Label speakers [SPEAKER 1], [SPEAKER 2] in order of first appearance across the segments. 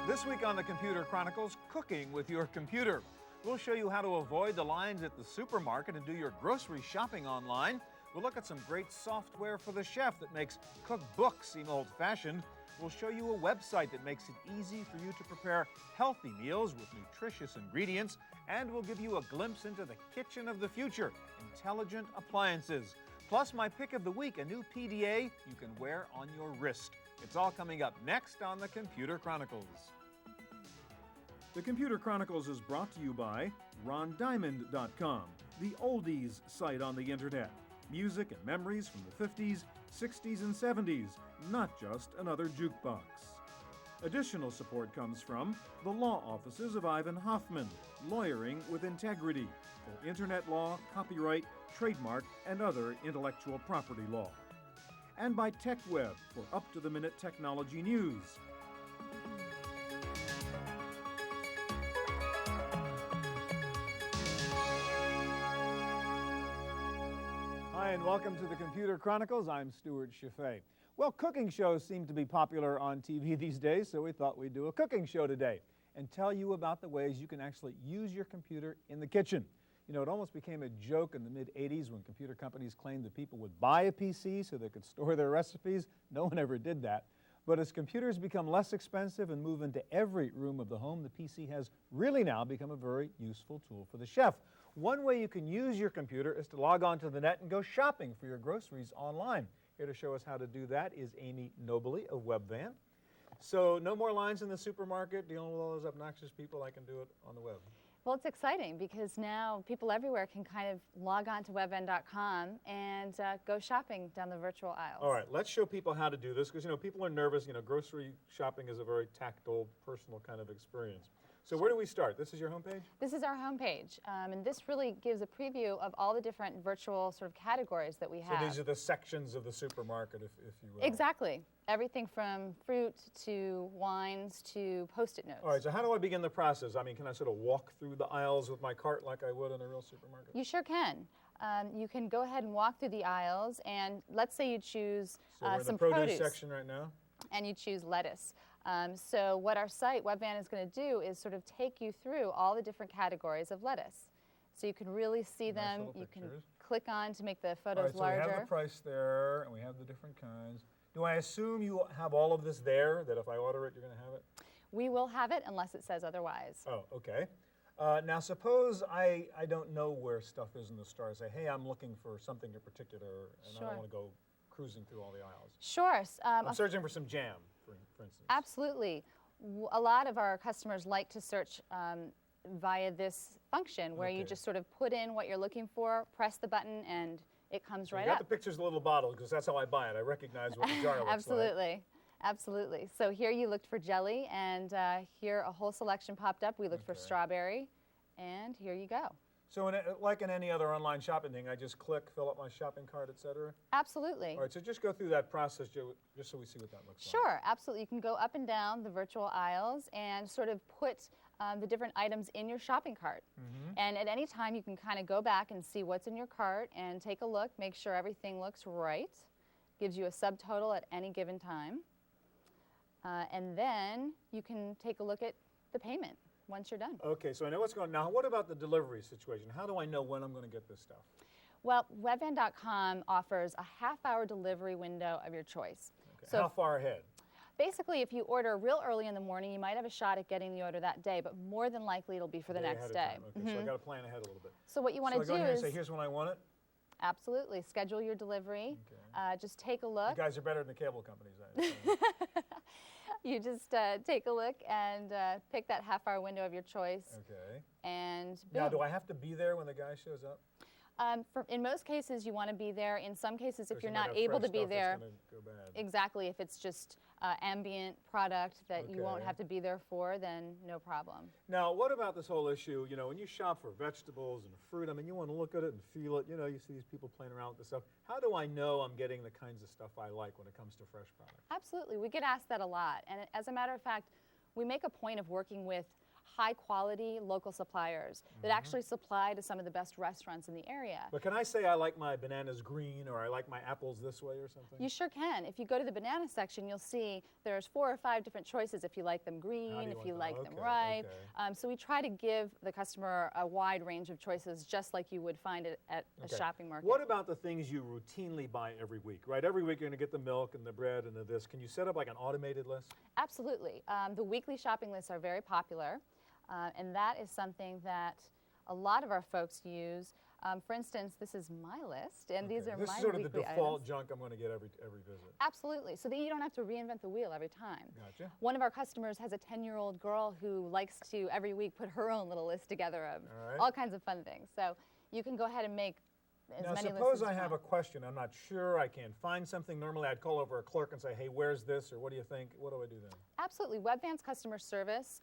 [SPEAKER 1] This week on the Computer Chronicles, cooking with your computer. We'll show you how to avoid the lines at the supermarket and do your grocery shopping online. We'll look at some great software for the chef that makes cookbooks seem old-fashioned. We'll show you a website that makes it easy for you to prepare healthy meals with nutritious ingredients. And we'll give you a glimpse into the kitchen of the future, intelligent appliances. Plus, my pick of the week, a new PDA you can wear on your wrist. It's all coming up next on the Computer Chronicles. The Computer Chronicles is brought to you by RonDiamond.com, the oldies site on the internet. Music and memories from the 50s, 60s, and 70s, not just another jukebox. Additional support comes from the law offices of Ivan Hoffman, lawyering with integrity for internet law, copyright, trademark, and other intellectual property law. And by TechWeb for up-to-the-minute technology news. Hi, and welcome to the Computer Chronicles. I'm Stuart Chaffee. Well, cooking shows seem to be popular on TV these days, so we thought we'd do a cooking show today and tell you about the ways you can actually use your computer in the kitchen. You know, it almost became a joke in the mid-'80s when computer companies claimed that people would buy a PC so they could store their recipes. No one ever did that. But as computers become less expensive and move into every room of the home, the PC has really now become a very useful tool for the chef. One way you can use your computer is to log on to the net and go shopping for your groceries online. Here to show us how to do that is Amy Nobley of Webvan. So no more lines in the supermarket dealing with all those obnoxious people. I can do it on the web.
[SPEAKER 2] Well, it's exciting because now people everywhere can kind of log on to webvan.com and go shopping down the virtual aisles.
[SPEAKER 1] All right, let's show people how to do this because, you know, people are nervous. You know, grocery shopping is a very tactile, personal kind of experience. So where do we start? This is your homepage?
[SPEAKER 2] This is our homepage, and this really gives a preview of all the different virtual sort of categories that we have.
[SPEAKER 1] So these are the sections of the supermarket, if you will.
[SPEAKER 2] Exactly. Everything from fruit to wines to Post-it notes.
[SPEAKER 1] All right, so how do I begin the process? I mean, can I sort of walk through the aisles with my cart like I would in a real supermarket?
[SPEAKER 2] You sure can. You can go ahead and walk through the aisles, and let's say you choose
[SPEAKER 1] we're in
[SPEAKER 2] some
[SPEAKER 1] the produce section right now.
[SPEAKER 2] And you choose lettuce. So what our site, Webvan, is going to do is sort of take you through all the different categories of lettuce. So you can really see them. You can click on to make the photos larger.
[SPEAKER 1] So we have the price there, and we have the different kinds. Do I assume you have all of this there, that if I order it, you're going to have it?
[SPEAKER 2] We will have it unless it says otherwise.
[SPEAKER 1] Oh, okay. Now, suppose I don't know where stuff is in the store. I say, hey, I'm looking for something in particular, and I don't want to go cruising through all the aisles.
[SPEAKER 2] Sure.
[SPEAKER 1] I'm searching for some jam, for instance.
[SPEAKER 2] Absolutely. A lot of our customers like to search via this function where you just sort of put in what you're looking for, press the button, and it comes right up.
[SPEAKER 1] You got the pictures of the little bottle because that's how I buy it. I recognize what the jar looks
[SPEAKER 2] Absolutely.
[SPEAKER 1] like.
[SPEAKER 2] Absolutely. So here you looked for jelly, and here a whole selection popped up. We looked for strawberry, and here you go.
[SPEAKER 1] So like in any other online shopping thing, I just click, fill up my shopping cart, etc.?
[SPEAKER 2] Absolutely.
[SPEAKER 1] All right, so just go through that process just so we see what that looks like.
[SPEAKER 2] Sure, absolutely. You can go up and down the virtual aisles and sort of put the different items in your shopping cart. And at any time, you can kind of go back and see what's in your cart and take a look, make sure everything looks right. Gives you a subtotal at any given time. And then you can take a look at the payment once you're done.
[SPEAKER 1] Okay, so I know what's going on. Now, what about the delivery situation? How do I know when I'm going to get this stuff?
[SPEAKER 2] Well, Webvan.com offers a half-hour delivery window of your choice.
[SPEAKER 1] Okay. So how far ahead?
[SPEAKER 2] Basically, if you order real early in the morning, you might have a shot at getting the order that day, but more than likely it'll be for the next day.
[SPEAKER 1] Okay, so I got to plan ahead a little bit.
[SPEAKER 2] So what you want to do
[SPEAKER 1] So I go here and
[SPEAKER 2] is
[SPEAKER 1] say, here's when I want it?
[SPEAKER 2] Absolutely. Schedule your delivery.
[SPEAKER 1] Okay.
[SPEAKER 2] Just take a look.
[SPEAKER 1] You guys are better than the cable companies, I
[SPEAKER 2] You just take a look and pick that half-hour window of your choice.
[SPEAKER 1] Okay.
[SPEAKER 2] And boom.
[SPEAKER 1] Now, do I have to be there when the guy shows up?
[SPEAKER 2] In most cases, you want to be there. In some cases, if you're
[SPEAKER 1] might
[SPEAKER 2] not
[SPEAKER 1] have
[SPEAKER 2] able to
[SPEAKER 1] fresh
[SPEAKER 2] be
[SPEAKER 1] stuff
[SPEAKER 2] there,
[SPEAKER 1] that's gonna go bad.
[SPEAKER 2] exactly. If it's just ambient product that you won't have to be there for, then no problem.
[SPEAKER 1] Now, what about this whole issue? You know, when you shop for vegetables and fruit, I mean, you want to look at it and feel it. You know, you see these people playing around with this stuff. How do I know I'm getting the kinds of stuff I like when it comes to fresh products?
[SPEAKER 2] Absolutely. We get asked that a lot. And as a matter of fact, we make a point of working with high-quality local suppliers that actually supply to some of the best restaurants in the area.
[SPEAKER 1] But can I say I like my bananas green, or I like my apples this way or something?
[SPEAKER 2] You sure can. If you go to the banana section, you'll see there's 4 or 5 different choices if you like them green, if you like them ripe. So we try to give the customer a wide range of choices, just like you would find it at a shopping market.
[SPEAKER 1] What about the things you routinely buy every week, right? Every week you're going to get the milk and the bread and the this. Can you set up like an automated list?
[SPEAKER 2] Absolutely. The weekly shopping lists are very popular, and that is something that a lot of our folks use. For instance, this is my list, and these are my weekly items. This is sort of the
[SPEAKER 1] default junk I'm going to get every visit.
[SPEAKER 2] Absolutely. So that you don't have to reinvent the wheel every time.
[SPEAKER 1] Gotcha.
[SPEAKER 2] One of our customers has a 10-year-old girl who likes to, every week, put her own little list together of all kinds of fun things. So you can go ahead and make as many lists as you want.
[SPEAKER 1] Now, suppose I have a question. I'm not sure. I can't find something. Normally, I'd call over a clerk and say, hey, where's this, or what do you think? What do I do then?
[SPEAKER 2] Absolutely. Webvan's customer service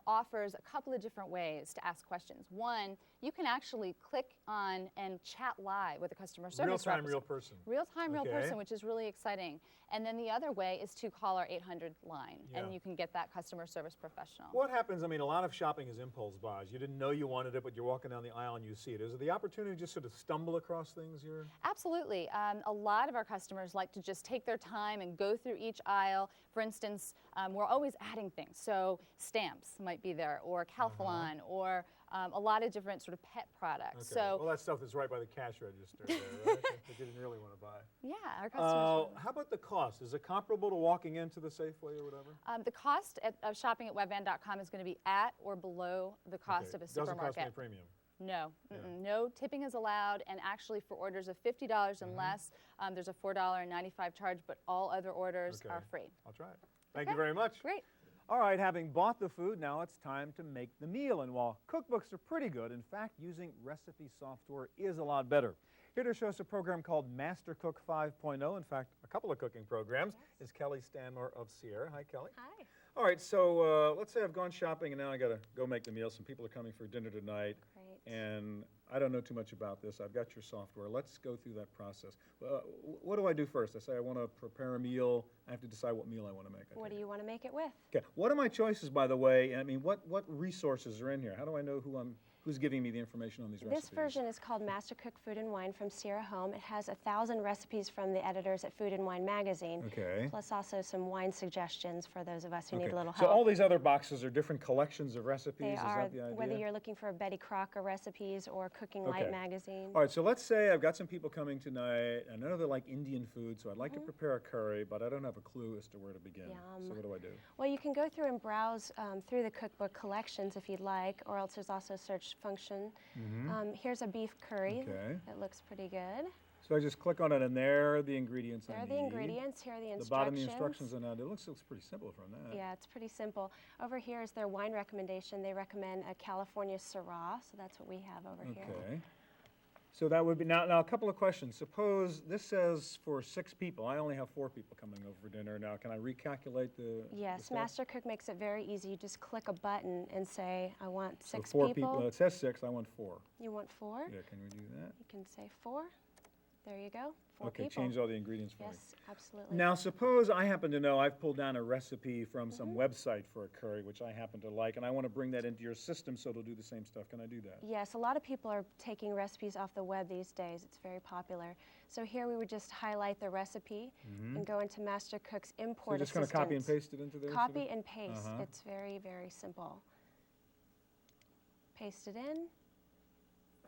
[SPEAKER 2] offers a couple of different ways to ask questions. One, you can actually click on and chat live with a customer service
[SPEAKER 1] representative. Real-time, real person.
[SPEAKER 2] Real-time, real person, which is really exciting. And then the other way is to call our 800 line, and you can get that customer service professional.
[SPEAKER 1] What happens, I mean, a lot of shopping is impulse buys. You didn't know you wanted it, but you're walking down the aisle and you see it. Is it the opportunity to just sort of stumble across things here?
[SPEAKER 2] Absolutely. A lot of our customers like to just take their time and go through each aisle. For instance, we're always adding things. So stamps might be there, or Calphalon, or a lot of different sort of pet products. So,
[SPEAKER 1] well, that stuff that's right by the cash register there, right? That you didn't really want to buy.
[SPEAKER 2] Yeah, our customers.
[SPEAKER 1] How about the cost? Is it comparable to walking into the Safeway or whatever?
[SPEAKER 2] The cost of shopping at webvan.com is going to be at or below the cost of a supermarket.
[SPEAKER 1] Doesn't cost me a premium.
[SPEAKER 2] No, no tipping is allowed, and actually for orders of $50 and less, there's a $4.95 charge, but all other orders are free.
[SPEAKER 1] I'll try it. Thank you very much.
[SPEAKER 2] Great.
[SPEAKER 1] All right, having bought the food, now it's time to make the meal. And while cookbooks are pretty good, in fact, using recipe software is a lot better. Here to show us a program called Master Cook 5.0, in fact, a couple of cooking programs, is Kelly Stanmore of Sierra. Hi, Kelly.
[SPEAKER 2] Hi.
[SPEAKER 1] All right, so let's say I've gone shopping and now I got to go make the meal. Some people are coming for dinner tonight.
[SPEAKER 2] Great.
[SPEAKER 1] And I don't know too much about this. I've got your software. Let's go through that process. What do I do first? I say I want to prepare a meal. I have to decide what meal I want to make.
[SPEAKER 3] What do you want to make it with?
[SPEAKER 1] Okay. What are my choices, by the way? I mean, what resources are in here? How do I know who's giving me the information on these recipes?
[SPEAKER 3] This version is called Master Cook Food and Wine from Sierra Home. It has 1,000 recipes from the editors at Food and Wine magazine.
[SPEAKER 1] Okay.
[SPEAKER 3] Plus also some wine suggestions for those of us who need a little
[SPEAKER 1] So
[SPEAKER 3] help.
[SPEAKER 1] all these other boxes are different collections of recipes?
[SPEAKER 3] They are,
[SPEAKER 1] is that the idea?
[SPEAKER 3] whether you're looking for Betty Crocker recipes or Cooking Light magazine.
[SPEAKER 1] All right, so let's say I've got some people coming tonight. I know they like Indian food, so I'd like to prepare a curry, but I don't have a clue as to where to begin.
[SPEAKER 3] Yum.
[SPEAKER 1] So what do I do?
[SPEAKER 3] Well, you can go through and browse through the cookbook collections if you'd like, or else there's also a search function. Here's a beef curry.
[SPEAKER 1] Okay.
[SPEAKER 3] It looks pretty good.
[SPEAKER 1] So I just click on it, and there are the ingredients I need.
[SPEAKER 3] There are the ingredients. Here are the instructions.
[SPEAKER 1] The bottom, the instructions, and it looks pretty simple from that.
[SPEAKER 3] Yeah, it's pretty simple. Over here is their wine recommendation. They recommend a California Syrah, so that's what we have over here.
[SPEAKER 1] Okay. So that would be, now a couple of questions. Suppose this says for 6 people. I only have 4 people coming over for dinner. Now, can I recalculate the
[SPEAKER 3] Yes,
[SPEAKER 1] stuff?
[SPEAKER 3] Master Cook makes it very easy. You just click a button and say, I want 6
[SPEAKER 1] so 4 people. It says 6, I want 4.
[SPEAKER 3] You want 4?
[SPEAKER 1] Yeah, can we do that?
[SPEAKER 3] You can say 4. There you go. 4
[SPEAKER 1] Okay,
[SPEAKER 3] people.
[SPEAKER 1] change all the ingredients for me.
[SPEAKER 3] Yes, absolutely.
[SPEAKER 1] Now, suppose I happen to know I've pulled down a recipe from some website for a curry, which I happen to like, and I want to bring that into your system so it'll do the same stuff. Can I do that?
[SPEAKER 3] Yes, a lot of people are taking recipes off the web these days. It's very popular. So here we would just highlight the recipe and go into Master Cook's import
[SPEAKER 1] So just going to copy and paste it into there?
[SPEAKER 3] Copy and paste. It's very, very simple. Paste it in.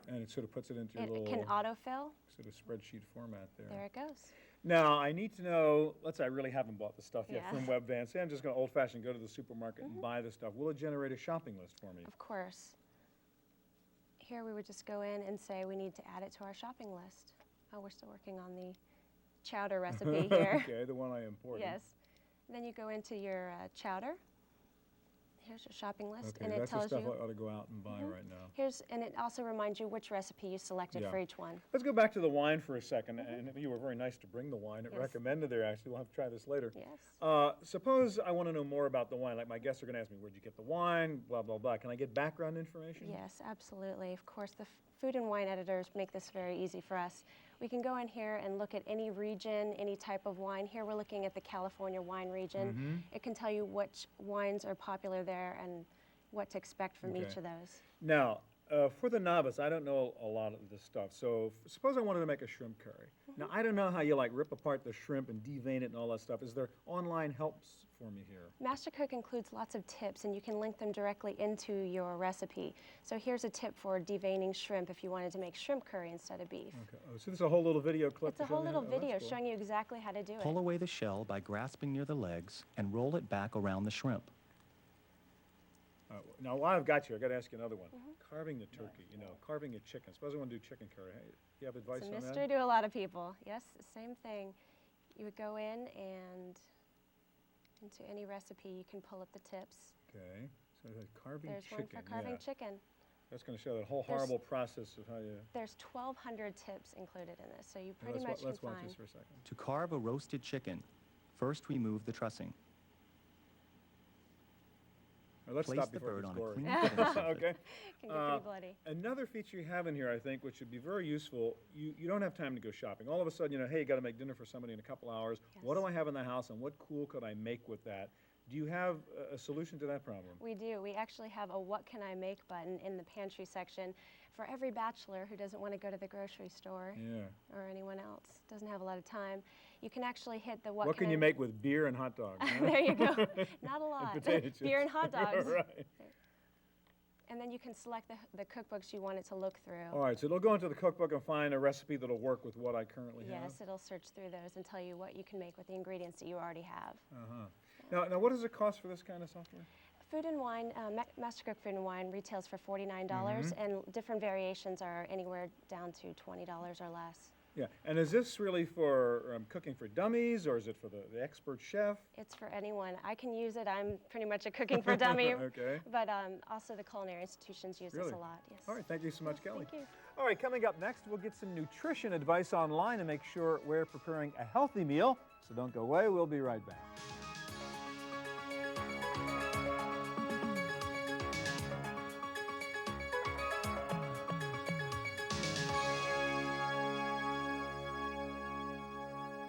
[SPEAKER 1] And it sort of puts it into your little
[SPEAKER 3] It can autofill.
[SPEAKER 1] sort of spreadsheet format there.
[SPEAKER 3] There it goes.
[SPEAKER 1] Now, I need to know, let's say I really haven't bought the stuff yet from Webvan. Say I'm just going to old-fashioned go to the supermarket and buy the stuff. Will it generate a shopping list for me?
[SPEAKER 3] Of course. Here we would just go in and say we need to add it to our shopping list. Oh, we're still working on the chowder recipe here.
[SPEAKER 1] Okay, the one I imported.
[SPEAKER 3] Yes. Then you go into your chowder. Here's your shopping list,
[SPEAKER 1] Okay,
[SPEAKER 3] and it
[SPEAKER 1] that's the
[SPEAKER 3] tells
[SPEAKER 1] stuff
[SPEAKER 3] you.
[SPEAKER 1] I ought to go out and buy right now.
[SPEAKER 3] And it also reminds you which recipe you selected for each one.
[SPEAKER 1] Let's go back to the wine for a second. And you were very nice to bring the wine. It
[SPEAKER 3] Yes.
[SPEAKER 1] recommended there, actually. We'll have to try this later.
[SPEAKER 3] Yes.
[SPEAKER 1] Suppose I want to know more about the wine. Like my guests are going to ask me, where'd you get the wine, blah, blah, blah. Can I get background information?
[SPEAKER 3] Yes, absolutely. Of course, the food and wine editors make this very easy for us. We can go in here and look at any region, any type of wine. Here we're looking at the California wine region. It can tell you which wines are popular there and what to expect from each of those.
[SPEAKER 1] Now, for the novice, I don't know a lot of this stuff. So suppose I wanted to make a shrimp curry. Now, I don't know how you like rip apart the shrimp and devein it and all that stuff. Is there online helps for me here?
[SPEAKER 3] MasterCook includes lots of tips, and you can link them directly into your recipe. So here's a tip for deveining shrimp if you wanted to make shrimp curry instead of beef.
[SPEAKER 1] Okay. Oh, so this is a whole little video clip.
[SPEAKER 3] It's a whole little video showing you exactly how to do it.
[SPEAKER 4] Pull away the shell by grasping near the legs and roll it back around the shrimp.
[SPEAKER 1] Now, while I've got you, I've got to ask you another one. Carving the turkey, you know, carving a chicken. Suppose I want to do chicken curry. Hey, do you have advice on that?
[SPEAKER 3] It's a mystery to a lot of people. Yes, same thing. You would go in and into any recipe, you can pull up the tips.
[SPEAKER 1] Okay, so there's carving
[SPEAKER 3] There's
[SPEAKER 1] chicken.
[SPEAKER 3] one for carving chicken.
[SPEAKER 1] That's going to show that whole horrible process of how you...
[SPEAKER 3] There's 1,200 tips included in this, so you pretty much
[SPEAKER 1] Let's
[SPEAKER 3] can
[SPEAKER 1] watch
[SPEAKER 3] find.
[SPEAKER 1] this for a second.
[SPEAKER 4] To carve a roasted chicken, first remove the trussing.
[SPEAKER 1] Let's
[SPEAKER 4] Place
[SPEAKER 1] stop
[SPEAKER 4] the
[SPEAKER 1] before it
[SPEAKER 4] bird
[SPEAKER 1] gets
[SPEAKER 4] on a
[SPEAKER 1] gory.
[SPEAKER 4] clean surface.
[SPEAKER 1] Okay.
[SPEAKER 3] Can get pretty bloody.
[SPEAKER 1] Another feature you have in here, I think, which would be very useful, you don't have time to go shopping. All of a sudden, you know, hey, you got to make dinner for somebody in a couple hours. What do I have in the house, and what cool could I make with that? Do you have a solution to that problem?
[SPEAKER 3] We do. We actually have a what can I make button in the pantry section for every bachelor who doesn't want to go to the grocery store or anyone else, doesn't have a lot of time. You can actually hit the
[SPEAKER 1] what can you make with beer and hot dogs? Huh?
[SPEAKER 3] There you go. Not a lot.
[SPEAKER 1] Potato chips.
[SPEAKER 3] Beer and hot dogs.
[SPEAKER 1] Right.
[SPEAKER 3] And then you can select the cookbooks you want it to look through.
[SPEAKER 1] All right, so it'll go into the cookbook and find a recipe that'll work with what I currently have?
[SPEAKER 3] Yes, it'll search through those and tell you what you can make with the ingredients that you already have.
[SPEAKER 1] Now, what does it cost for this kind of software?
[SPEAKER 3] Food and Wine, MasterCook Food and Wine retails for $49, and different variations are anywhere down to $20 or less.
[SPEAKER 1] Yeah, and is this really for cooking for dummies, or is it for the expert chef?
[SPEAKER 3] It's for anyone. I can use it. I'm pretty much a cooking for dummy.
[SPEAKER 1] Okay.
[SPEAKER 3] But also the culinary institutions use this a lot. Yes.
[SPEAKER 1] All right, thank you so much, Kelly.
[SPEAKER 3] Thank you.
[SPEAKER 1] All right, coming up next, we'll get some nutrition advice online and make sure we're preparing a healthy meal. So don't go away. We'll be right back.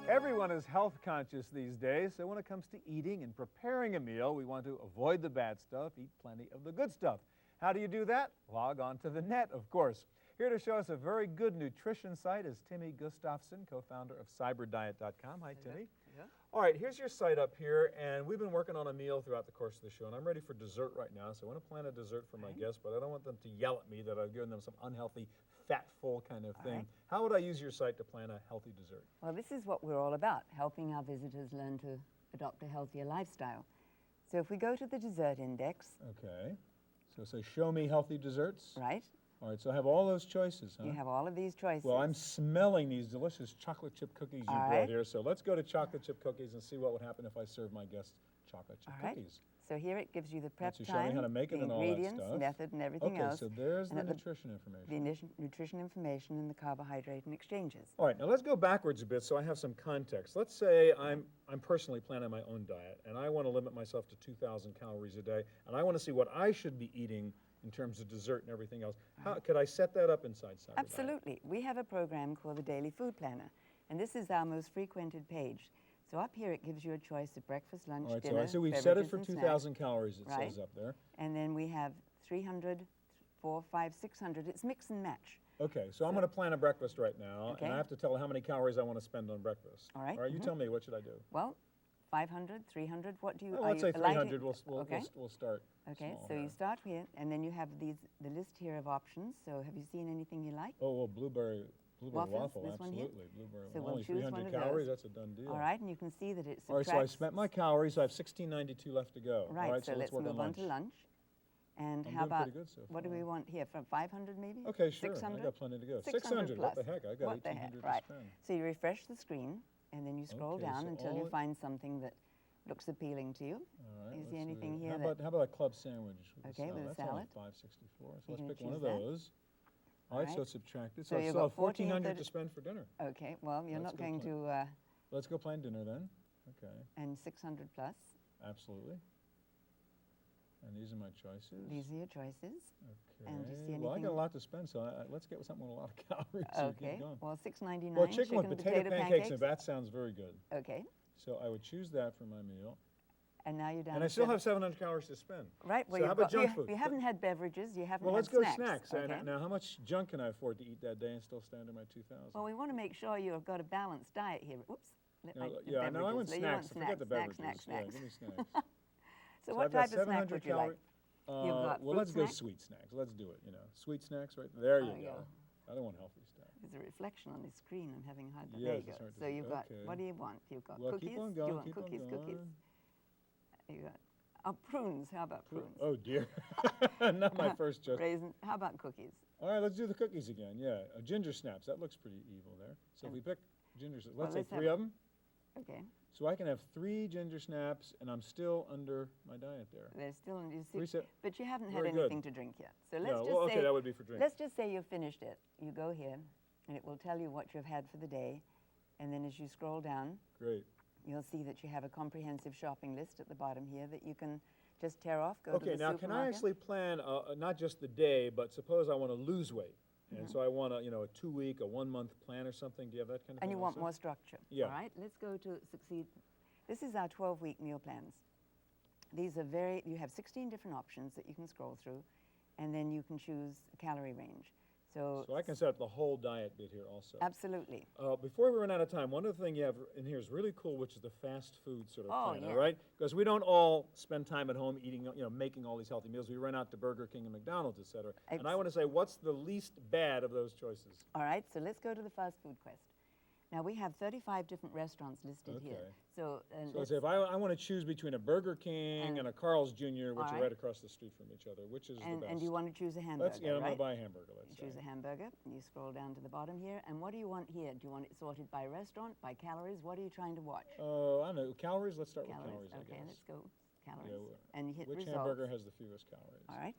[SPEAKER 1] Everyone is health conscious these days, so when it comes to eating and preparing a meal, we want to avoid the bad stuff, eat plenty of the good stuff. How do you do that? Log on to the net, of course. Here to show us a very good nutrition site is Timmy Gustafson, co-founder of cyberdiet.com. Hi, Timmy.
[SPEAKER 5] Yeah.
[SPEAKER 1] All right, here's your site up here, and we've been working on a meal throughout the course of the show, and I'm ready for dessert right now, so I want to plan a dessert for my guests, but I don't want them to yell at me that I've given them some unhealthy, fat-full kind of thing. How would I use your site to plan a healthy dessert?
[SPEAKER 5] Well, this is what we're all about, helping our visitors learn to adopt a healthier lifestyle. So if we go to the dessert index.
[SPEAKER 1] Okay. So say, show me healthy desserts.
[SPEAKER 5] Right.
[SPEAKER 1] All right, so I have all those choices, huh?
[SPEAKER 5] You have all of these choices.
[SPEAKER 1] Well, I'm smelling these delicious chocolate chip cookies you brought here, so let's go to chocolate chip cookies and see what would happen if I serve my guests chocolate chip cookies.
[SPEAKER 5] So here it gives you the prep
[SPEAKER 1] So
[SPEAKER 5] time,
[SPEAKER 1] show me how to make it
[SPEAKER 5] the
[SPEAKER 1] and all that
[SPEAKER 5] ingredients,
[SPEAKER 1] stuff.
[SPEAKER 5] method, and everything else.
[SPEAKER 1] Okay, so there's
[SPEAKER 5] and
[SPEAKER 1] the
[SPEAKER 5] at
[SPEAKER 1] nutrition information.
[SPEAKER 5] The nutrition information and the carbohydrate and exchanges.
[SPEAKER 1] All right, now let's go backwards a bit so I have some context. Let's say I'm personally planning my own diet, and I want to limit myself to 2,000 calories a day, and I want to see what I should be eating in terms of dessert and everything else. How could I set that up inside CyberDiet?
[SPEAKER 5] Absolutely. We have a program called the Daily Food Planner, and this is our most frequented page. So up here it gives you a choice of breakfast, lunch,
[SPEAKER 1] All right,
[SPEAKER 5] dinner,
[SPEAKER 1] so we've set it
[SPEAKER 5] beverages
[SPEAKER 1] for
[SPEAKER 5] and
[SPEAKER 1] 2,000 calories, it
[SPEAKER 5] Right.
[SPEAKER 1] says up there.
[SPEAKER 5] And then we have 300, 400, 500, 600. It's mix and match.
[SPEAKER 1] Okay, so I'm going to plan a breakfast right now,
[SPEAKER 5] Okay.
[SPEAKER 1] and I have to tell it how many calories I want to spend on breakfast.
[SPEAKER 5] All right.
[SPEAKER 1] All right, you tell me, what should I do?
[SPEAKER 5] Well, 500, 300, what do you...
[SPEAKER 1] Well,
[SPEAKER 5] are
[SPEAKER 1] let's
[SPEAKER 5] you
[SPEAKER 1] say
[SPEAKER 5] liking-
[SPEAKER 1] 300, we'll start
[SPEAKER 5] Okay,
[SPEAKER 1] small
[SPEAKER 5] so
[SPEAKER 1] here.
[SPEAKER 5] you start here, and then you have the list here of options. So have you seen anything you like?
[SPEAKER 1] Oh, well, blueberry
[SPEAKER 5] Waffles,
[SPEAKER 1] waffle,
[SPEAKER 5] this one here?
[SPEAKER 1] absolutely. Blueberry,
[SPEAKER 5] So we'll
[SPEAKER 1] only
[SPEAKER 5] choose
[SPEAKER 1] 300
[SPEAKER 5] one of
[SPEAKER 1] calories,
[SPEAKER 5] those.
[SPEAKER 1] that's a done deal.
[SPEAKER 5] All right, and you can see that it
[SPEAKER 1] All right,
[SPEAKER 5] subtracts...
[SPEAKER 1] so I spent my calories, I have 1692 left to go.
[SPEAKER 5] Right,
[SPEAKER 1] All right,
[SPEAKER 5] so let's
[SPEAKER 1] work
[SPEAKER 5] move on to lunch. And
[SPEAKER 1] I'm
[SPEAKER 5] how
[SPEAKER 1] doing pretty
[SPEAKER 5] about,
[SPEAKER 1] good so
[SPEAKER 5] what do
[SPEAKER 1] far.
[SPEAKER 5] we want here, from 500 maybe?
[SPEAKER 1] Okay, sure,
[SPEAKER 5] 600?
[SPEAKER 1] I got plenty to go.
[SPEAKER 5] 600
[SPEAKER 1] what the
[SPEAKER 5] plus.
[SPEAKER 1] heck, I got
[SPEAKER 5] What the heck,
[SPEAKER 1] 1,800
[SPEAKER 5] right.
[SPEAKER 1] to spend.
[SPEAKER 5] So you refresh the screen, and then you scroll
[SPEAKER 1] Okay,
[SPEAKER 5] down
[SPEAKER 1] so
[SPEAKER 5] until
[SPEAKER 1] all
[SPEAKER 5] you
[SPEAKER 1] it-
[SPEAKER 5] find something that looks appealing to you.
[SPEAKER 1] All right,
[SPEAKER 5] Is
[SPEAKER 1] let's
[SPEAKER 5] there anything
[SPEAKER 1] see.
[SPEAKER 5] here
[SPEAKER 1] How about a club sandwich with
[SPEAKER 5] Okay, with a
[SPEAKER 1] That's only
[SPEAKER 5] salad.
[SPEAKER 1] $5.64, so
[SPEAKER 5] You're
[SPEAKER 1] let's
[SPEAKER 5] gonna
[SPEAKER 1] pick one of
[SPEAKER 5] choose that.
[SPEAKER 1] those. All
[SPEAKER 5] All
[SPEAKER 1] right, so
[SPEAKER 5] right.
[SPEAKER 1] it's subtracted.
[SPEAKER 5] So
[SPEAKER 1] So I
[SPEAKER 5] you've
[SPEAKER 1] still have
[SPEAKER 5] got 14
[SPEAKER 1] 1,400
[SPEAKER 5] 30
[SPEAKER 1] to spend for dinner.
[SPEAKER 5] Okay, well, you're
[SPEAKER 1] Let's
[SPEAKER 5] not
[SPEAKER 1] go
[SPEAKER 5] going
[SPEAKER 1] plan.
[SPEAKER 5] to,
[SPEAKER 1] Let's go plan dinner then. Okay,
[SPEAKER 5] and 600 plus.
[SPEAKER 1] absolutely. And these are my choices.
[SPEAKER 5] These are your choices.
[SPEAKER 1] Okay.
[SPEAKER 5] and do you see
[SPEAKER 1] Well, I got a
[SPEAKER 5] anything-
[SPEAKER 1] lot to spend, so let's get something with a lot of calories. So we keep
[SPEAKER 5] Okay,
[SPEAKER 1] going.
[SPEAKER 5] well, $6.99.
[SPEAKER 1] Well, chicken with potato pancakes, and that sounds very good.
[SPEAKER 5] Okay,
[SPEAKER 1] So I would choose that for my meal.
[SPEAKER 5] And now you're down
[SPEAKER 1] And
[SPEAKER 5] to
[SPEAKER 1] I still have 700 calories to spend.
[SPEAKER 5] Right. Well,
[SPEAKER 1] So how about junk food?
[SPEAKER 5] You haven't had beverages. You haven't
[SPEAKER 1] Well,
[SPEAKER 5] had
[SPEAKER 1] let's go
[SPEAKER 5] snacks.
[SPEAKER 1] snacks.
[SPEAKER 5] Okay?
[SPEAKER 1] Now, how much junk can I afford to eat that day and still stand in my 2,000?
[SPEAKER 5] Well, we want to make sure you've got a balanced diet here. Oops.
[SPEAKER 1] Yeah, no, I want
[SPEAKER 5] You
[SPEAKER 1] snacks. Forget the beverages.
[SPEAKER 5] Snacks.
[SPEAKER 1] Yeah, give me snacks.
[SPEAKER 5] So
[SPEAKER 1] I've
[SPEAKER 5] what
[SPEAKER 1] got
[SPEAKER 5] type of snack
[SPEAKER 1] 700
[SPEAKER 5] would you like? You've got
[SPEAKER 1] well,
[SPEAKER 5] fruit
[SPEAKER 1] let's go
[SPEAKER 5] snack?
[SPEAKER 1] sweet snacks. Let's do it. Sweet snacks, right there. You
[SPEAKER 5] There you
[SPEAKER 1] go.
[SPEAKER 5] go.
[SPEAKER 1] I don't want healthy stuff.
[SPEAKER 5] There's a reflection on the screen. I'm having a hard time.
[SPEAKER 1] Yes,
[SPEAKER 5] There you
[SPEAKER 1] it's
[SPEAKER 5] go.
[SPEAKER 1] hard to
[SPEAKER 5] So
[SPEAKER 1] see.
[SPEAKER 5] you've got,
[SPEAKER 1] Okay.
[SPEAKER 5] what do you want? You've got
[SPEAKER 1] Well,
[SPEAKER 5] cookies?
[SPEAKER 1] keep on
[SPEAKER 5] Do you
[SPEAKER 1] going.
[SPEAKER 5] want
[SPEAKER 1] Keep
[SPEAKER 5] cookies?
[SPEAKER 1] on
[SPEAKER 5] Cookies?
[SPEAKER 1] going.
[SPEAKER 5] You got, prunes. How about prunes?
[SPEAKER 1] Oh dear, not my first choice.
[SPEAKER 5] Raisin. How about cookies?
[SPEAKER 1] All right, let's do the cookies again. Yeah, ginger snaps. That looks pretty evil there. So if we pick ginger snaps, let's say
[SPEAKER 5] let's have
[SPEAKER 1] 3 of them.
[SPEAKER 5] Okay.
[SPEAKER 1] So I can have 3 ginger snaps, and I'm still under my diet there.
[SPEAKER 5] They're still in but you haven't had
[SPEAKER 1] Very good.
[SPEAKER 5] anything to drink yet. So let's
[SPEAKER 1] No,
[SPEAKER 5] just
[SPEAKER 1] well,
[SPEAKER 5] say
[SPEAKER 1] okay, that would be for drink.
[SPEAKER 5] let's just say you've finished it. You go here, and it will tell you what you've had for the day, and then as you scroll down,
[SPEAKER 1] Great.
[SPEAKER 5] you'll see that you have a comprehensive shopping list at the bottom here that you can just tear off. Go to
[SPEAKER 1] Okay,
[SPEAKER 5] the
[SPEAKER 1] now can I
[SPEAKER 5] supermarket.
[SPEAKER 1] actually plan not just the day, but suppose I want to lose weight, and so I want a 2-week, a 1-month plan or something. Do you have that kind of thing?
[SPEAKER 5] And you want
[SPEAKER 1] also?
[SPEAKER 5] more structure.
[SPEAKER 1] Yeah.
[SPEAKER 5] All right, let's go to Succeed. This is our 12-week meal plans. These are you have 16 different options that you can scroll through, and then you can choose a calorie range. So
[SPEAKER 1] I can set up the whole diet bit here also.
[SPEAKER 5] absolutely.
[SPEAKER 1] Before we run out of time, one other thing you have in here is really cool, which is the fast food sort of
[SPEAKER 5] Oh,
[SPEAKER 1] plan,
[SPEAKER 5] yeah.
[SPEAKER 1] right? Because we don't all spend time at home eating, making all these healthy meals. We run out to Burger King and McDonald's, et cetera. And I want to say, what's the least bad of those choices?
[SPEAKER 5] All right, so let's go to the fast food quest. Now, we have 35 different restaurants listed here.
[SPEAKER 1] Okay.
[SPEAKER 5] So,
[SPEAKER 1] So let's say if I want to choose between a Burger King and a Carl's Jr., which are right across the street from each other, which is the best?
[SPEAKER 5] And you want to choose a hamburger,
[SPEAKER 1] I'm going
[SPEAKER 5] right?
[SPEAKER 1] to buy a hamburger, let's
[SPEAKER 5] You choose a hamburger, and you scroll down to the bottom here. And what do you want here? Do you want it sorted by restaurant, by calories? What are you trying to watch?
[SPEAKER 1] Oh, I don't know. Calories? Let's start with calories, I
[SPEAKER 5] Okay,
[SPEAKER 1] guess.
[SPEAKER 5] let's go calories.
[SPEAKER 1] Yeah,
[SPEAKER 5] and you hit
[SPEAKER 1] which
[SPEAKER 5] results.
[SPEAKER 1] hamburger has the fewest calories?
[SPEAKER 5] All right.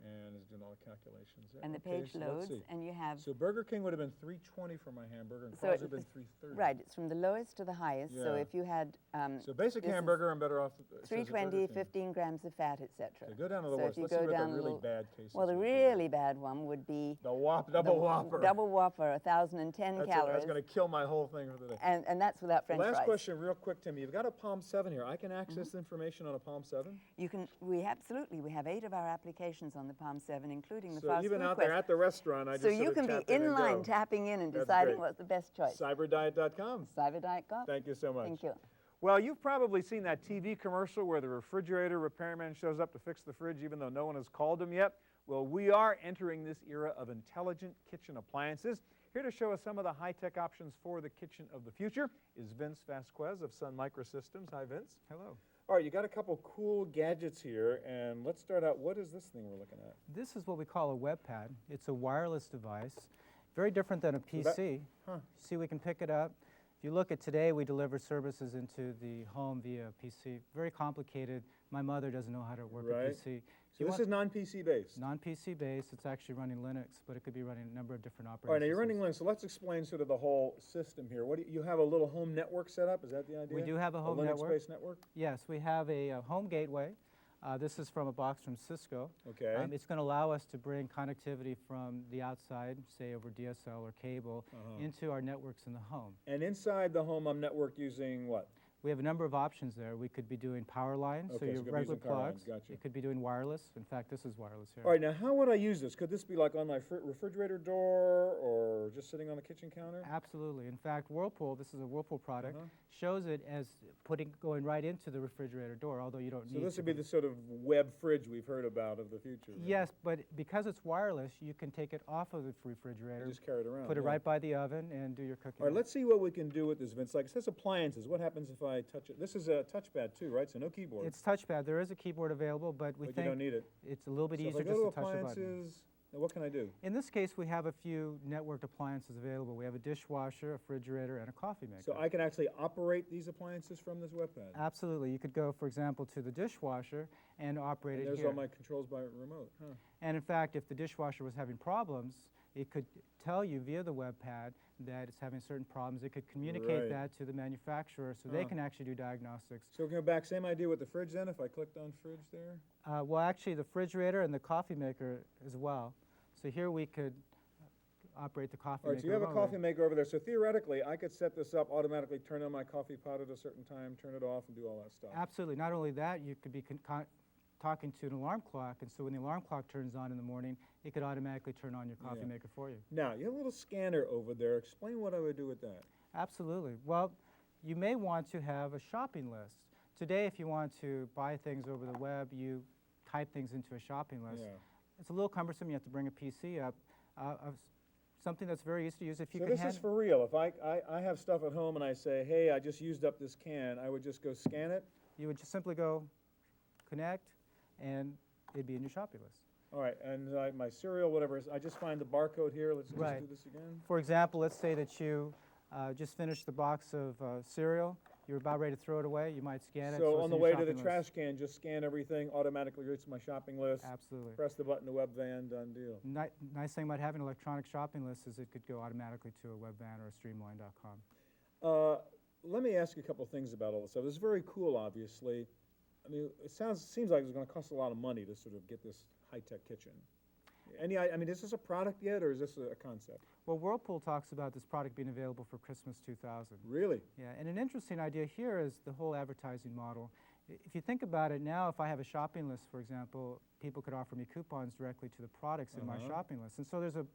[SPEAKER 1] And it's doing all the calculations there.
[SPEAKER 5] And the
[SPEAKER 1] Okay,
[SPEAKER 5] page
[SPEAKER 1] so let's
[SPEAKER 5] loads,
[SPEAKER 1] see.
[SPEAKER 5] and you have...
[SPEAKER 1] So Burger King would have been $3.20 for my hamburger, and
[SPEAKER 5] So
[SPEAKER 1] Carl's would
[SPEAKER 5] it
[SPEAKER 1] have been $3.30.
[SPEAKER 5] Right, it's from the lowest to the highest. So
[SPEAKER 1] Yeah.
[SPEAKER 5] if you had...
[SPEAKER 1] So basic
[SPEAKER 5] this is
[SPEAKER 1] hamburger, I'm better off. It says at Burger
[SPEAKER 5] $3.20,
[SPEAKER 1] King.
[SPEAKER 5] 15 grams of fat, etc.
[SPEAKER 1] So go down to the
[SPEAKER 5] So
[SPEAKER 1] worst.
[SPEAKER 5] if you
[SPEAKER 1] Let's see
[SPEAKER 5] go
[SPEAKER 1] what
[SPEAKER 5] down
[SPEAKER 1] the
[SPEAKER 5] a
[SPEAKER 1] really
[SPEAKER 5] little-
[SPEAKER 1] bad cases
[SPEAKER 5] Well, the
[SPEAKER 1] would be.
[SPEAKER 5] really bad one would be...
[SPEAKER 1] Double Whopper.
[SPEAKER 5] Double Whopper, 1,010 calories.
[SPEAKER 1] That's going to kill my whole thing for the day.
[SPEAKER 5] And that's without French
[SPEAKER 1] Last
[SPEAKER 5] fries.
[SPEAKER 1] question, real quick, Timmy. You've got a Palm 7 here. I can access the information on a Palm 7?
[SPEAKER 5] You can. We have 8 of our applications on the Palm 7, including the
[SPEAKER 1] So
[SPEAKER 5] fast
[SPEAKER 1] even
[SPEAKER 5] food
[SPEAKER 1] out there
[SPEAKER 5] quest.
[SPEAKER 1] at the restaurant, I just
[SPEAKER 5] So
[SPEAKER 1] sort
[SPEAKER 5] you
[SPEAKER 1] of
[SPEAKER 5] can be
[SPEAKER 1] tap in
[SPEAKER 5] in
[SPEAKER 1] and
[SPEAKER 5] line,
[SPEAKER 1] go.
[SPEAKER 5] tapping in and
[SPEAKER 1] That's
[SPEAKER 5] deciding
[SPEAKER 1] great.
[SPEAKER 5] what's the best choice.
[SPEAKER 1] Cyberdiet.com.
[SPEAKER 5] Cyberdiet.com.
[SPEAKER 1] Thank you so much.
[SPEAKER 5] Thank you.
[SPEAKER 1] Well, you've probably seen that TV commercial where the refrigerator repairman shows up to fix the fridge even though no one has called him yet. Well, we are entering this era of intelligent kitchen appliances. Here to show us some of the high-tech options for the kitchen of the future is Vince Vasquez of Sun Microsystems. Hi, Vince.
[SPEAKER 6] Hello.
[SPEAKER 1] All right, you got a couple cool gadgets here, and let's start out. What is this thing we're looking at?
[SPEAKER 6] This is what we call a webpad. It's a wireless device, very different than a PC. See, we can pick it up. If you look at today, we deliver services into the home via PC. Very complicated. My mother doesn't know how to work a PC.
[SPEAKER 1] So this is non-PC based.
[SPEAKER 6] Non-PC based. It's actually running Linux, but it could be running a number of different operating
[SPEAKER 1] All right, now you're
[SPEAKER 6] systems.
[SPEAKER 1] running Linux, so let's explain sort of the whole system here. What do you have a little home network set up? Is that the idea?
[SPEAKER 6] We do have a home network.
[SPEAKER 1] Linux-based network?
[SPEAKER 6] Yes, we have a home gateway. This is from a box from Cisco.
[SPEAKER 1] Okay.
[SPEAKER 6] It's going to allow us to bring connectivity from the outside, say over DSL or cable, into our networks in the home.
[SPEAKER 1] And inside the home, I'm networked using what?
[SPEAKER 6] We have a number of options there. We could be doing power lines,
[SPEAKER 1] Okay,
[SPEAKER 6] so
[SPEAKER 1] so
[SPEAKER 6] your
[SPEAKER 1] it could be
[SPEAKER 6] regular
[SPEAKER 1] using power lines,
[SPEAKER 6] plugs.
[SPEAKER 1] gotcha.
[SPEAKER 6] It could be doing wireless. In fact, this is wireless here.
[SPEAKER 1] All right, now how would I use this? Could this be like on my refrigerator door or just sitting on the kitchen counter?
[SPEAKER 6] Absolutely. In fact, Whirlpool, this is a Whirlpool product, shows it as going right into the refrigerator door, although you don't need
[SPEAKER 1] So this
[SPEAKER 6] to
[SPEAKER 1] would be the sort of web fridge we've heard about of the future. right?
[SPEAKER 6] Yes, but because it's wireless, you can take it off of the refrigerator,
[SPEAKER 1] Just carry it around.
[SPEAKER 6] put it
[SPEAKER 1] yeah.
[SPEAKER 6] right by the oven, and do your cooking.
[SPEAKER 1] All right, let's see what we can do with this, Vince. Like it says appliances. What happens if I touch it? This is a touchpad too, right? So no keyboard.
[SPEAKER 6] It's touchpad. There is a keyboard available, but we
[SPEAKER 1] But
[SPEAKER 6] think
[SPEAKER 1] you don't need it.
[SPEAKER 6] it's a little bit
[SPEAKER 1] So if
[SPEAKER 6] easier
[SPEAKER 1] I go
[SPEAKER 6] just
[SPEAKER 1] to
[SPEAKER 6] to touch the button.
[SPEAKER 1] appliances, now what can I do?
[SPEAKER 6] In this case, we have a few networked appliances available. We have a dishwasher, a refrigerator, and a coffee maker.
[SPEAKER 1] So I can actually operate these appliances from this webpad.
[SPEAKER 6] Absolutely. You could go, for example, to the dishwasher and operate
[SPEAKER 1] And
[SPEAKER 6] it
[SPEAKER 1] there's
[SPEAKER 6] here.
[SPEAKER 1] all my controls by remote. Huh.
[SPEAKER 6] And in fact, if the dishwasher was having problems, it could tell you via the webpad that it's having certain problems. It could communicate
[SPEAKER 1] Right.
[SPEAKER 6] that to the manufacturer so they can actually do diagnostics.
[SPEAKER 1] So we go back, same idea with the fridge then, if I clicked on fridge there?
[SPEAKER 6] Well, actually, the refrigerator and the coffee maker as well. So here we could operate the coffee
[SPEAKER 1] All right,
[SPEAKER 6] maker
[SPEAKER 1] so you have a
[SPEAKER 6] remotely.
[SPEAKER 1] coffee maker over there. So theoretically, I could set this up, automatically turn on my coffee pot at a certain time, turn it off, and do all that stuff.
[SPEAKER 6] Absolutely. Not only that, you could be talking to an alarm clock, and so when the alarm clock turns on in the morning, it could automatically turn on your coffee maker for you.
[SPEAKER 1] Now, you have a little scanner over there. Explain what I would do with that.
[SPEAKER 6] Absolutely. Well, you may want to have a shopping list. Today, if you want to buy things over the web, you type things into a shopping list.
[SPEAKER 1] Yeah.
[SPEAKER 6] It's a little cumbersome. You have to bring a PC up. Something that's very easy to use. If you
[SPEAKER 1] So
[SPEAKER 6] can
[SPEAKER 1] this is for real. If I have stuff at home and I say, hey, I just used up this can, I would just go scan it?
[SPEAKER 6] You would just simply go connect, and it'd be in your shopping list.
[SPEAKER 1] All right, and my cereal, whatever, I just find the barcode here. Let's just
[SPEAKER 6] Right.
[SPEAKER 1] do this again.
[SPEAKER 6] For example, let's say that you just finished the box of cereal. You're about ready to throw it away. You might scan it.
[SPEAKER 1] So
[SPEAKER 6] it's
[SPEAKER 1] on
[SPEAKER 6] in
[SPEAKER 1] the
[SPEAKER 6] your
[SPEAKER 1] way to the
[SPEAKER 6] shopping list.
[SPEAKER 1] trash can, just scan everything, automatically goes to my shopping list.
[SPEAKER 6] Absolutely.
[SPEAKER 1] Press the button to web van, done deal.
[SPEAKER 6] Nice thing about having an electronic shopping list is it could go automatically to a web van or a streamline.com.
[SPEAKER 1] Let me ask you a couple of things about all this stuff. It's very cool, obviously. I mean, it seems like it's going to cost a lot of money to sort of get this high-tech kitchen. I mean, is this a product yet, or is this a concept?
[SPEAKER 6] Well, Whirlpool talks about this product being available for Christmas 2000.
[SPEAKER 1] Really?
[SPEAKER 6] Yeah, and an interesting idea here is the whole advertising model. If you think about it now, if I have a shopping list, for example, people could offer me coupons directly to the products in my shopping list. And so there's a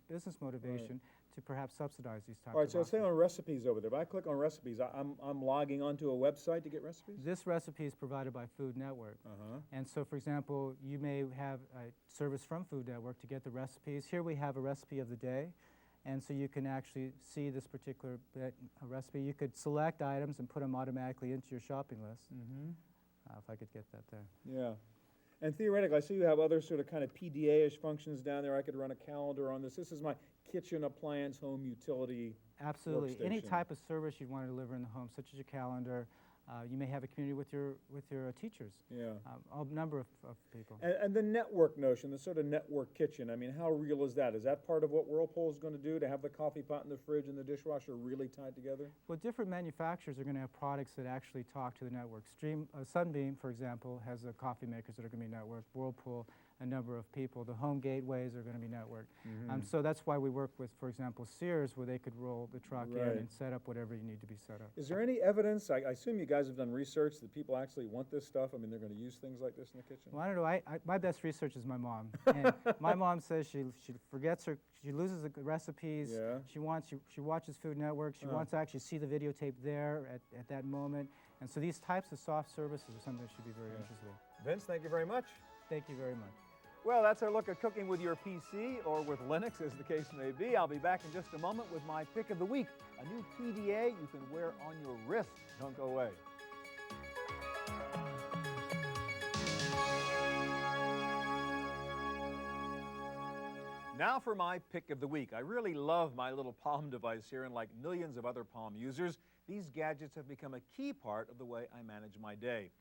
[SPEAKER 6] business motivation to perhaps subsidize these types
[SPEAKER 1] All right,
[SPEAKER 6] of
[SPEAKER 1] so say
[SPEAKER 6] options.
[SPEAKER 1] on recipes over there. If I click on recipes, I'm logging onto a website to get recipes?
[SPEAKER 6] This recipe is provided by Food Network. And so, for example, you may have a service from Food Network to get the recipes. Here we have a recipe of the day. And so you can actually see this particular recipe. You could select items and put them automatically into your shopping list. If I could get that there.
[SPEAKER 1] Yeah. And theoretically, I see you have other sort of kind of PDA-ish functions down there. I could run a calendar on this. This is my kitchen appliance home utility.
[SPEAKER 6] Absolutely. Any
[SPEAKER 1] workstation.
[SPEAKER 6] type of service you'd want to deliver in the home, such as your calendar. You may have a community with your teachers.
[SPEAKER 1] Yeah.
[SPEAKER 6] A number of people.
[SPEAKER 1] And the network notion, the sort of network kitchen, I mean, how real is that? Is that part of what Whirlpool is going to do, to have the coffee pot in the fridge and the dishwasher really tied together?
[SPEAKER 6] Well, different manufacturers are going to have products that actually talk to the network. Sunbeam, for example, has coffee makers that are going to be networked. Whirlpool, a number of people. The home gateways are going to be networked. So that's why we work with, for example, Sears, where they could roll the truck in and set up whatever you need to be set up.
[SPEAKER 1] Is there any evidence, I assume you guys have done research, that people actually want this stuff? I mean, they're going to use things like this in the kitchen?
[SPEAKER 6] Well, I don't know. My best research is my mom. And my mom says she forgets she loses the recipes.
[SPEAKER 1] Yeah.
[SPEAKER 6] She watches Food Network. She wants to actually see the videotape there at that moment. And so these types of soft services are something that should be very interested in.
[SPEAKER 1] Vince, thank you very much.
[SPEAKER 6] Thank you very much.
[SPEAKER 1] Well, that's our look at cooking with your PC, or with Linux, as the case may be. I'll be back in just a moment with my pick of the week, a new PDA you can wear on your wrist. Don't go away. Now for my pick of the week. I really love my little Palm device here, and like millions of other Palm users, these gadgets have become a key part of the way I manage my day.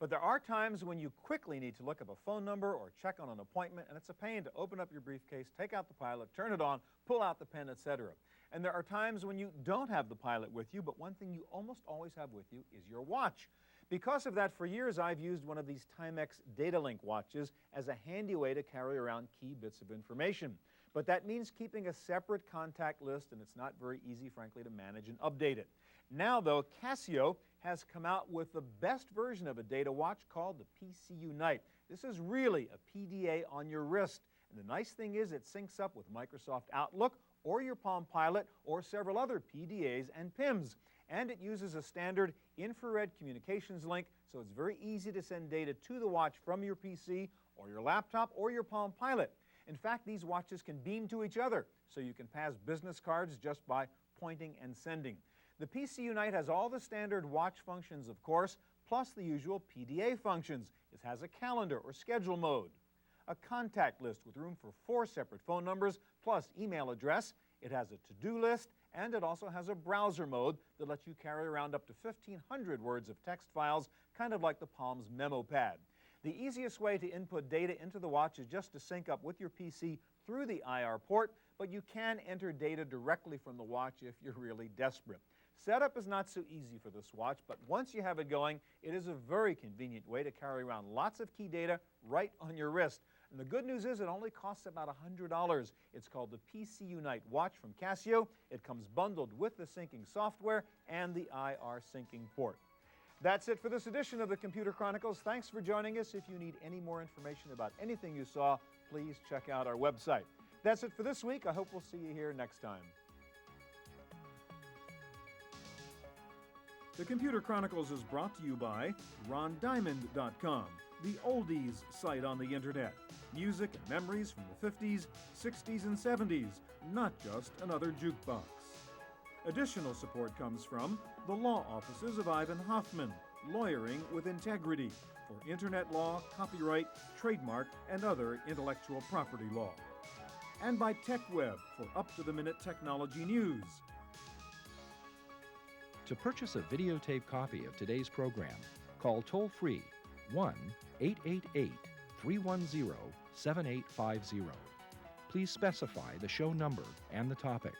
[SPEAKER 1] But there are times when you quickly need to look up a phone number or check on an appointment, and it's a pain to open up your briefcase, take out the Pilot, turn it on, pull out the pen, etc. And there are times when you don't have the Pilot with you, but one thing you almost always have with you is your watch. Because of that, for years I've used one of these Timex DataLink watches as a handy way to carry around key bits of information. But that means keeping a separate contact list, and it's not very easy, frankly, to manage and update it. Now, though, Casio has come out with the best version of a data watch called the PC Unite. This is really a PDA on your wrist. And the nice thing is it syncs up with Microsoft Outlook or your Palm Pilot or several other PDAs and PIMs. And it uses a standard infrared communications link, so it's very easy to send data to the watch from your PC or your laptop or your Palm Pilot. In fact, these watches can beam to each other, so you can pass business cards just by pointing and sending. The PC Unite has all the standard watch functions, of course, plus the usual PDA functions. It has a calendar or schedule mode, a contact list with room for 4 separate phone numbers, plus email address. It has a to-do list, and it also has a browser mode that lets you carry around up to 1,500 words of text files, kind of like the Palm's memo pad. The easiest way to input data into the watch is just to sync up with your PC through the IR port, but you can enter data directly from the watch if you're really desperate. Setup is not so easy for this watch, but once you have it going, it is a very convenient way to carry around lots of key data right on your wrist. And the good news is it only costs about $100. It's called the PC Unite watch from Casio. It comes bundled with the syncing software and the IR syncing port. That's it for this edition of the Computer Chronicles. Thanks for joining us. If you need any more information about anything you saw, please check out our website. That's it for this week. I hope we'll see you here next time. The Computer Chronicles is brought to you by RonDiamond.com, the oldies site on the internet. Music and memories from the 50s, 60s, and 70s, not just another jukebox. Additional support comes from the law offices of Ivan Hoffman, lawyering with integrity for internet law, copyright, trademark, and other intellectual property law. And by TechWeb for up-to-the-minute technology news.
[SPEAKER 7] To purchase a videotape copy of today's program, call toll-free 1-888-310-7850. Please specify the show number and the topic.